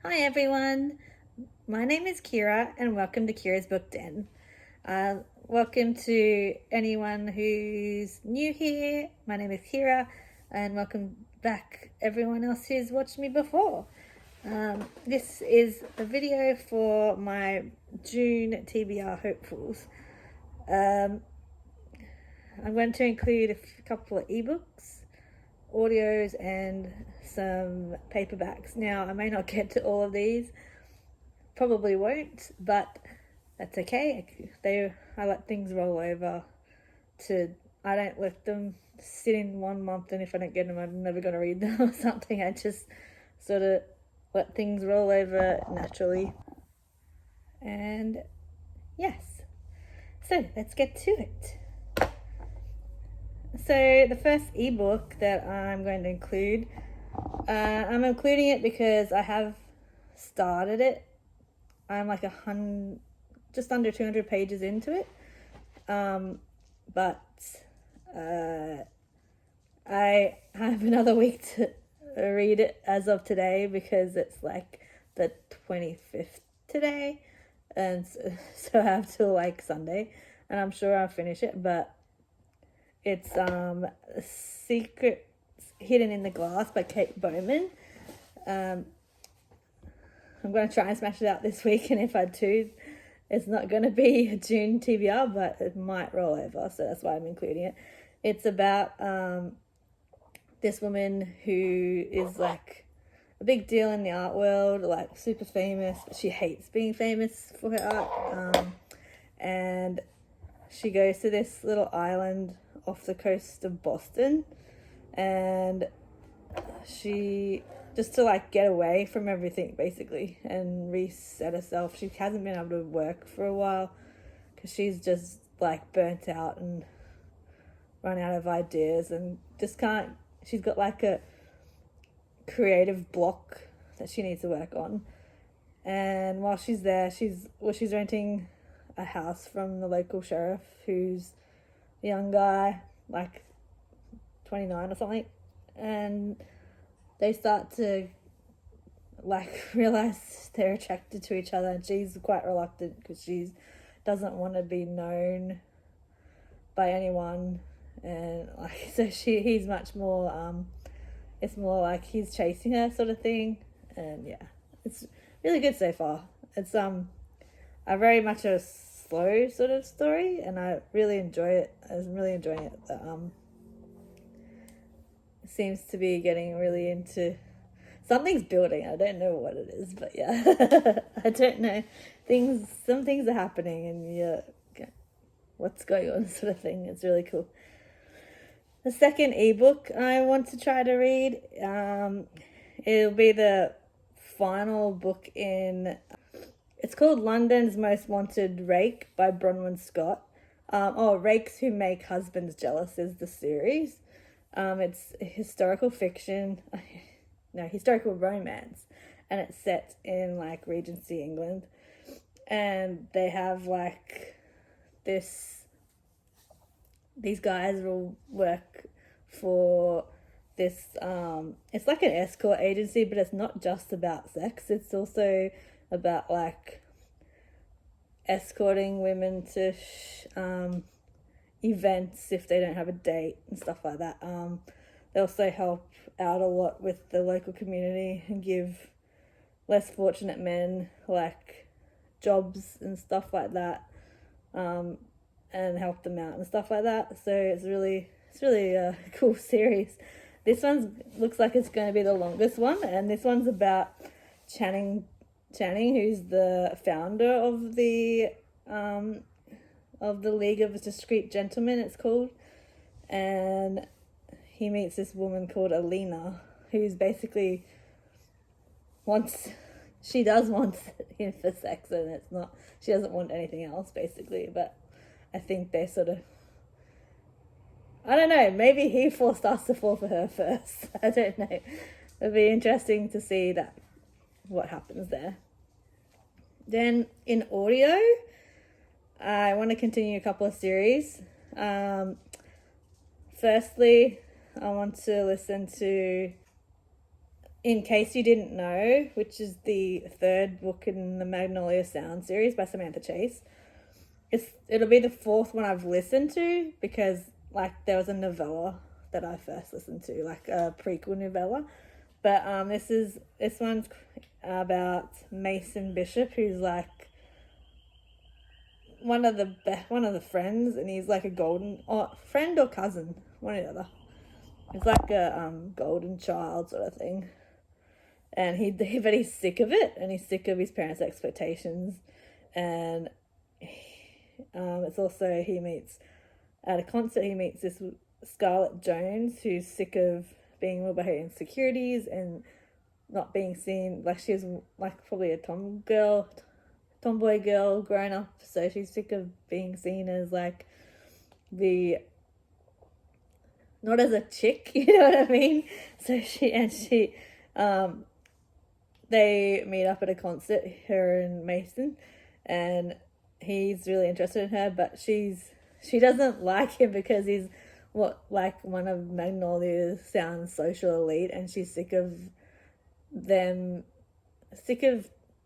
Hi everyone, my name is Kira and welcome to Kira's Book Den. Welcome to anyone who's new here. My name is Kira and welcome back everyone else who's watched me before. This is a video for my June TBR hopefuls. I'm going to include a couple of ebooks, audios and some paperbacks. Now I may not get to all of these, probably won't, but that's okay. I let things roll over. I don't let them sit in 1 month, and if I don't get them I'm never going to read them or something. I just sort of let things roll over naturally. And yes, so let's get to it. So the first ebook that I'm going to include, I'm including it because I have started it. I'm like just under 200 pages into it, but I have another week to read it as of today because it's like the 25th today, and so I have till like Sunday, and I'm sure I'll finish it. But it's Secrets Hidden in the Glass by Kate Bowman. I'm going to try and smash it out this week, and if I do, it's not going to be a June TBR, but it might roll over, so that's why I'm including it. It's about this woman who is like a big deal in the art world, like super famous, but she hates being famous for her art, and she goes to this little island off the coast of Boston, and she just to like get away from everything basically and reset herself. She hasn't been able to work for a while because she's just like burnt out and run out of ideas and just can't. She's got like a creative block that she needs to work on, and while she's there, she's renting a house from the local sheriff, who's a young guy, like 29 or something, and they start to like realize they're attracted to each other, and she's quite reluctant because she doesn't want to be known by anyone, and like so he's much more it's more like he's chasing her sort of thing. And yeah, it's really good so far. It's a very much a slow sort of story, and I really enjoy it. I'm really enjoying it. Seems to be getting really into something's building. I don't know what it is, but yeah. I don't know. Some things are happening, and yeah, what's going on sort of thing. It's really cool. The second ebook I want to try to read, it'll be the final book in, it's called London's Most Wanted Rake by Bronwyn Scott. Rakes Who Make Husbands Jealous is the series. It's historical fiction, historical romance, and it's set in like Regency England, and they have like these guys will work for this, it's like an escort agency, but it's not just about sex. It's also about like escorting women to events if they don't have a date and stuff like that. They also help out a lot with the local community and give less fortunate men like jobs and stuff like that, and help them out and stuff like that. So it's really a cool series. This one looks like it's going to be the longest one, and this one's about Channing, who's the founder of the League of Discreet Gentlemen, it's called, and he meets this woman called Alina, who's basically she does want him for sex, and she doesn't want anything else basically. But I think they sort of, I don't know, maybe he forced us to fall for her first. I don't know. It'll be interesting to see what happens there. Then in audio, I want to continue a couple of series. Firstly, I want to listen to In Case You Didn't Know, which is the third book in the Magnolia Sound series by Samantha Chase. It'll be the fourth one I've listened to, because like there was a novella that I first listened to, like a prequel novella. But this one's about Mason Bishop, who's like one of the friends, and he's like a golden friend or cousin, one or the other. He's like a golden child sort of thing, and but he's sick of it, and he's sick of his parents' expectations, and it's also he meets at a concert. He meets this Scarlett Jones, who's sick of being ruled by her insecurities and not being seen, like she's like probably a tomboy girl grown up, so she's sick of being seen as like not as a chick, you know what I mean? So they meet up at a concert, her and Mason, and he's really interested in her, but she doesn't like him because he's one of Magnolia Sound's social elite, and she's sick of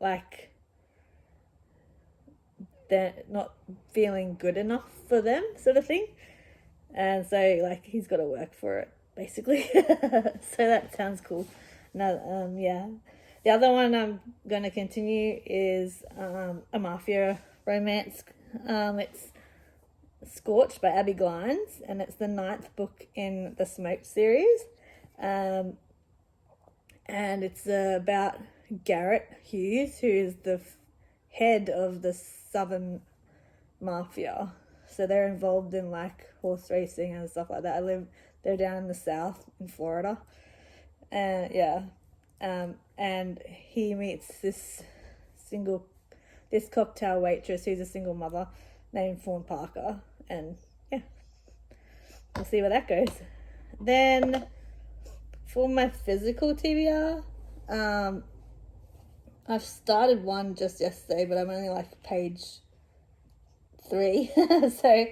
like they're not feeling good enough for them, sort of thing. And so like he's got to work for it, basically. So that sounds cool. No, yeah. The other one I'm going to continue is a mafia romance. It's Scorched by Abby Glines, and it's the 9th book in the Smoked series. And it's about Garrett Hughes, who is the head of the Southern Mafia. So they're involved in like horse racing and stuff like that. They're down in the South in Florida. And yeah. And he meets this cocktail waitress who's a single mother named Fawn Parker. And yeah, we'll see where that goes. Then for my physical TBR, I've started one just yesterday, but I'm only like page 3. So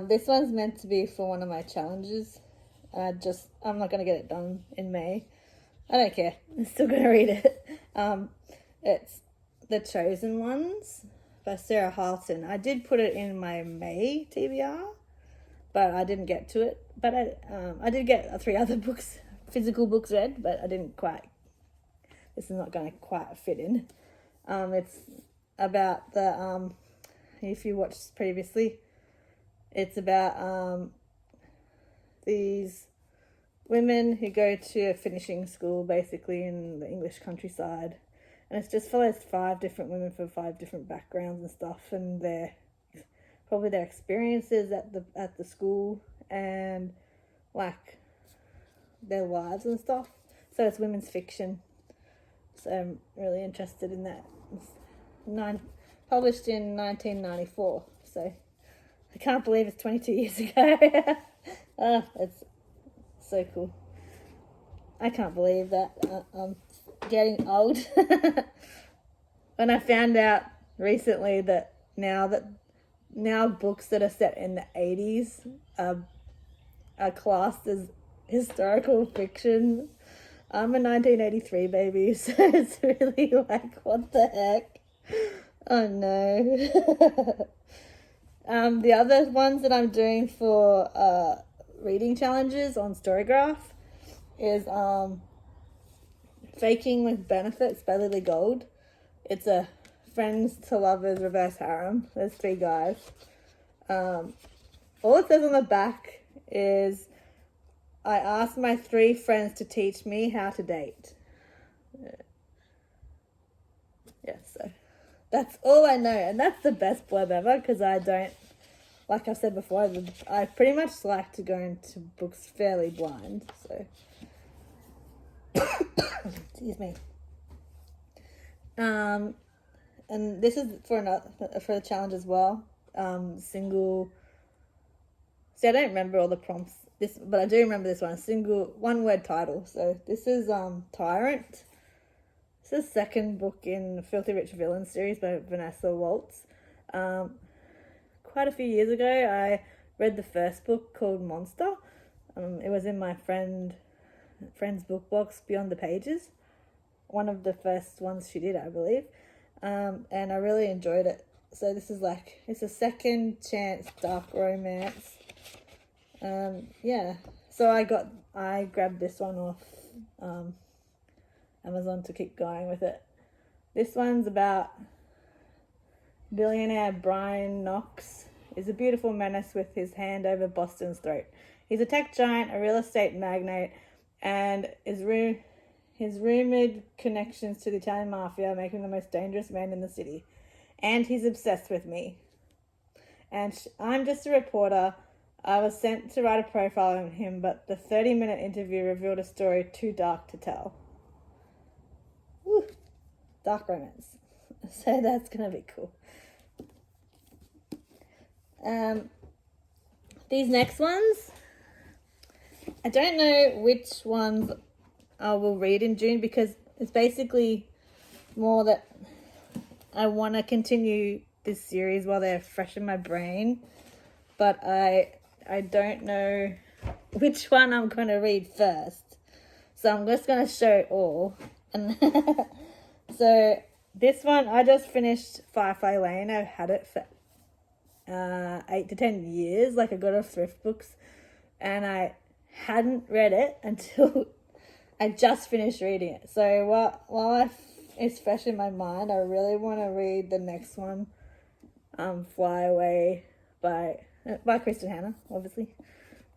this one's meant to be for one of my challenges. I'm not going to get it done in May. I don't care. I'm still going to read it. It's The Chosen Ones by Sarah Harlton. I did put it in my May TBR, but I didn't get to it. But I did get 3 other books, physical books read, but I didn't quite. This is not going to quite fit in. It's about the if you watched previously, it's about these women who go to a finishing school basically in the English countryside, and it just follows 5 different women from 5 different backgrounds and stuff, and their experiences at the school and like their lives and stuff. So it's women's fiction. So I'm really interested in that. It's published in 1994. So I can't believe it's 22 years ago. It's so cool. I can't believe that I'm getting old. When I found out recently that now books that are set in the 80s are classed as historical fiction. I'm a 1983 baby, so it's really like, what the heck? Oh no. The other ones that I'm doing for reading challenges on Storygraph is Faking with Benefits by Lily Gold. It's a friends to lovers reverse harem. There's 3 guys. All it says on the back is, I asked my 3 friends to teach me how to date. Yeah, so that's all I know. And that's the best blurb ever, because I don't, like I've said before, I pretty much like to go into books fairly blind. So, excuse me. And this is for the challenge as well. Single. See, I don't remember all the prompts. But I do remember this one. Single 1-word title. So this is Tyrant. This is the 2nd book in the Filthy Rich Villain series by Vanessa Waltz. Quite a few years ago, I read the first book called Monster. It was in my friend friend's book box, Beyond the Pages. One of the first ones she did, I believe. And I really enjoyed it. So this is like, it's a second chance dark romance. Yeah. So I grabbed this one off Amazon to keep going with it. This one's about billionaire Brian Knox is a beautiful menace with his hand over Boston's throat. He's a tech giant, a real estate magnate, and his rumored connections to the Italian mafia make him the most dangerous man in the city. And he's obsessed with me. And I'm just a reporter. I was sent to write a profile on him, but the 30-minute interview revealed a story too dark to tell. Woo. Dark romance. So that's going to be cool. These next ones, I don't know which ones I will read in June, because it's basically more that I want to continue this series while they're fresh in my brain, but I don't know which one I'm going to read first. So I'm just going to show it all. And so this one, I just finished Firefly Lane. I've had it for 8 to 10 years. Like, I got it off thrift books, and I hadn't read it until I just finished reading it. So while it's fresh in my mind, I really want to read the next one, Fly Away by Kristen Hanna, obviously.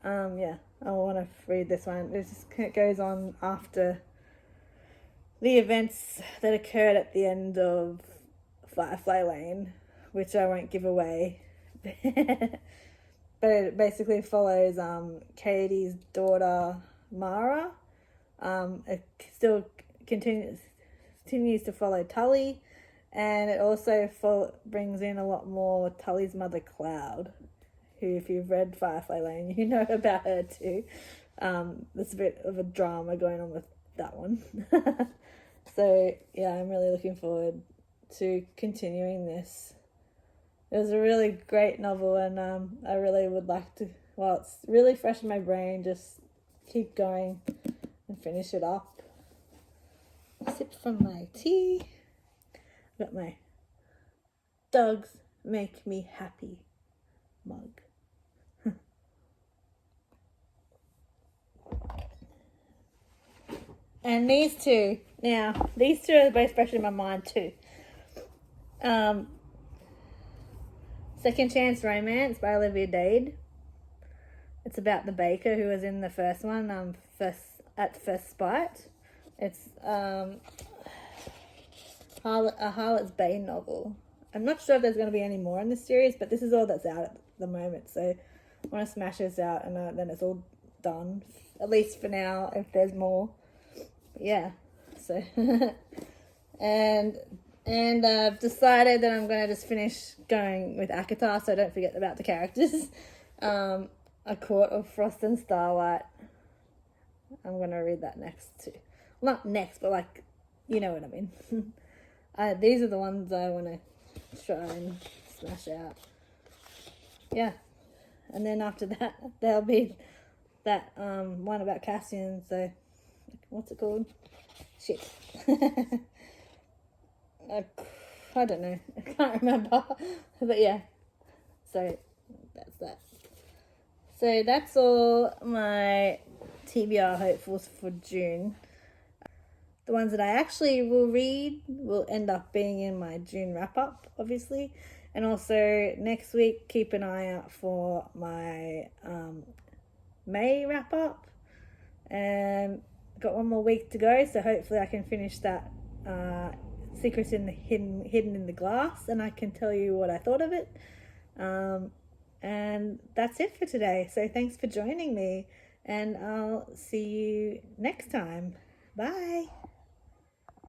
Yeah, I want to read this one. It goes on after the events that occurred at the end of Firefly Lane, which I won't give away. But it basically follows Katie's daughter, Mara. It still continues to follow Tully, and it also brings in a lot more Tully's mother, Cloud, who, if you've read Firefly Lane, you know about her too. There's a bit of a drama going on with that one. So yeah, I'm really looking forward to continuing this. It was a really great novel, and I really would like to, while it's really fresh in my brain, just keep going and finish it up. Sip from my tea. Got my Dogs Make Me Happy mug. And these two are both fresh in my mind too. Second Chance Romance by Olivia Dade. It's about the baker who was in the first one, First Spite. It's a Harlot's Bay novel. I'm not sure if there's going to be any more in this series, but this is all that's out at the moment. So I want to smash this out, and then it's all done, at least for now, if there's more. But yeah, so and I've decided that I'm going to just finish going with ACOTAR, so I don't forget about the characters. A Court of Frost and Starlight. I'm going to read that next too. Well, not next, but like, you know what I mean. These are the ones I want to try and smash out. Yeah. And then after that, there'll be that one about Cassian. So, what's it called? Shit. I don't know. I can't remember. But yeah. So, that's that. So, that's all my TBR hopefuls for June. The ones that I actually will read will end up being in my June wrap-up, obviously. And also, next week, keep an eye out for my May wrap-up. Got one more week to go, so hopefully I can finish that Secrets in the Hidden in the Glass, and I can tell you what I thought of it. And that's it for today. So thanks for joining me, and I'll see you next time. Bye.